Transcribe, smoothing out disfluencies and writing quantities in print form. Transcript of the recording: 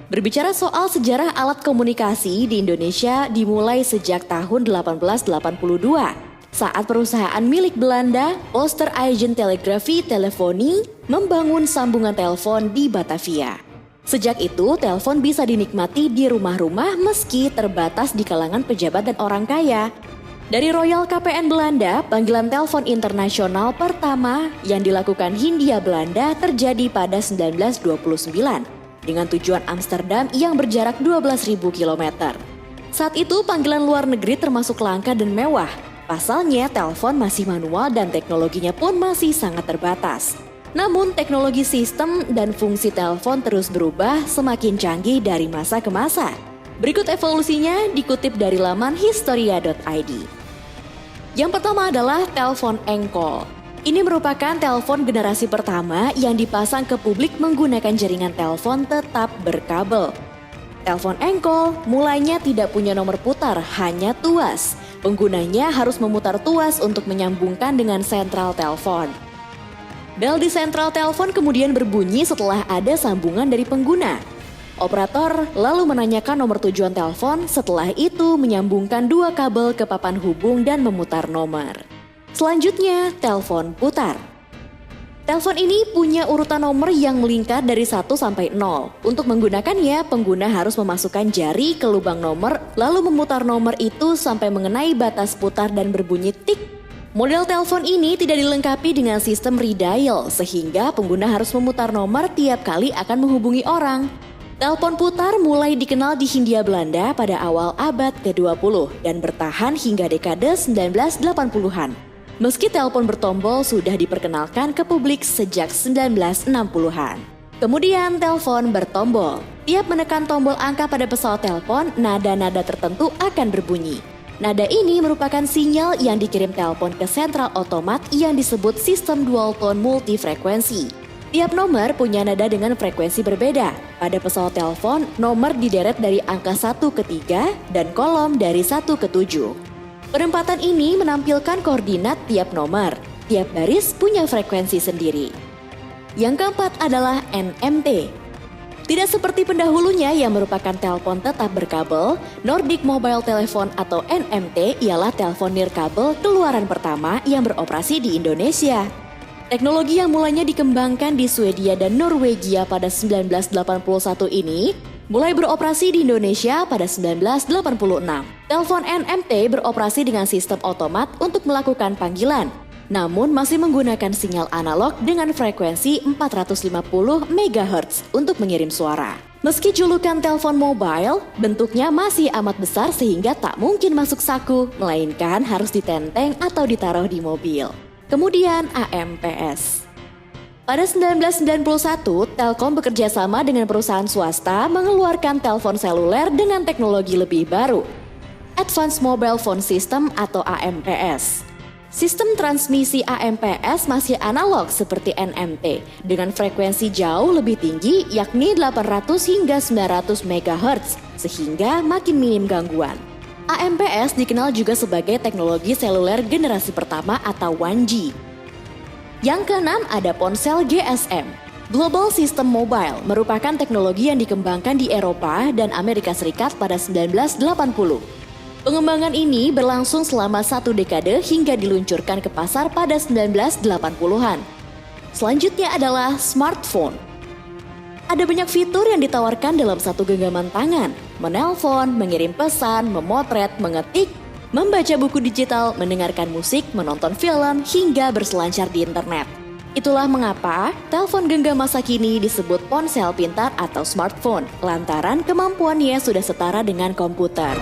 Berbicara soal sejarah alat komunikasi di Indonesia dimulai sejak tahun 1882 saat perusahaan milik Belanda, Oosterhuizen Telegrafie Telefonie, membangun sambungan telepon di Batavia. Sejak itu, telepon bisa dinikmati di rumah-rumah meski terbatas di kalangan pejabat dan orang kaya. Dari Royal KPN Belanda, panggilan telepon internasional pertama yang dilakukan Hindia Belanda terjadi pada 1929. Dengan tujuan Amsterdam yang berjarak 12.000 km. Saat itu panggilan luar negeri termasuk langka dan mewah. Pasalnya telepon masih manual dan teknologinya pun masih sangat terbatas. Namun teknologi sistem dan fungsi telepon terus berubah semakin canggih dari masa ke masa. Berikut evolusinya dikutip dari laman historia.id. Yang pertama adalah telepon engkol. Ini merupakan telepon generasi pertama yang dipasang ke publik menggunakan jaringan telepon tetap berkabel. Telepon engkol mulanya tidak punya nomor putar, hanya tuas. Penggunanya harus memutar tuas untuk menyambungkan dengan sentral telepon. Bel di sentral telepon kemudian berbunyi setelah ada sambungan dari pengguna. Operator lalu menanyakan nomor tujuan telepon, setelah itu menyambungkan dua kabel ke papan hubung dan memutar nomor. Selanjutnya, telepon putar. Telepon ini punya urutan nomor yang melingkar dari 1 sampai 0. Untuk menggunakannya, pengguna harus memasukkan jari ke lubang nomor, lalu memutar nomor itu sampai mengenai batas putar dan berbunyi tik. Model telepon ini tidak dilengkapi dengan sistem redial, sehingga pengguna harus memutar nomor tiap kali akan menghubungi orang. Telepon putar mulai dikenal di Hindia Belanda pada awal abad ke-20 dan bertahan hingga dekade 1980-an. Meski telepon bertombol sudah diperkenalkan ke publik sejak 1960-an. Kemudian telepon bertombol. Tiap menekan tombol angka pada pesawat telepon, nada-nada tertentu akan berbunyi. Nada ini merupakan sinyal yang dikirim telepon ke sentral otomat yang disebut sistem dual tone multifrekuensi. Tiap nomor punya nada dengan frekuensi berbeda. Pada pesawat telepon, nomor dideret dari angka 1 ke 3 dan kolom dari 1 ke 7. Penempatan ini menampilkan koordinat tiap nomor. Tiap baris punya frekuensi sendiri. Yang keempat adalah NMT. Tidak seperti pendahulunya yang merupakan telepon tetap berkabel, Nordic Mobile Telephone atau NMT ialah telepon nirkabel keluaran pertama yang beroperasi di Indonesia. Teknologi yang mulanya dikembangkan di Swedia dan Norwegia pada 1981 ini mulai beroperasi di Indonesia pada 1986. Telepon NMT beroperasi dengan sistem otomat untuk melakukan panggilan, namun masih menggunakan sinyal analog dengan frekuensi 450 MHz untuk mengirim suara. Meski julukan telepon mobile, bentuknya masih amat besar sehingga tak mungkin masuk saku, melainkan harus ditenteng atau ditaruh di mobil. Kemudian AMPS. Pada 1991, Telkom bekerja sama dengan perusahaan swasta mengeluarkan telepon seluler dengan teknologi lebih baru, Advanced Mobile Phone System atau AMPS. Sistem transmisi AMPS masih analog seperti NMT dengan frekuensi jauh lebih tinggi yakni 800 hingga 900 MHz sehingga makin minim gangguan. AMPS dikenal juga sebagai teknologi seluler generasi pertama atau 1G. Yang keenam ada ponsel GSM. Global System Mobile merupakan teknologi yang dikembangkan di Eropa dan Amerika Serikat pada 1980. Pengembangan ini berlangsung selama 1 dekade hingga diluncurkan ke pasar pada 1980-an. Selanjutnya adalah smartphone. Ada banyak fitur yang ditawarkan dalam satu genggaman tangan. Menelpon, mengirim pesan, memotret, mengetik, membaca buku digital, mendengarkan musik, menonton film, hingga berselancar di internet. Itulah mengapa telepon genggam masa kini disebut ponsel pintar atau smartphone, lantaran kemampuannya sudah setara dengan komputer.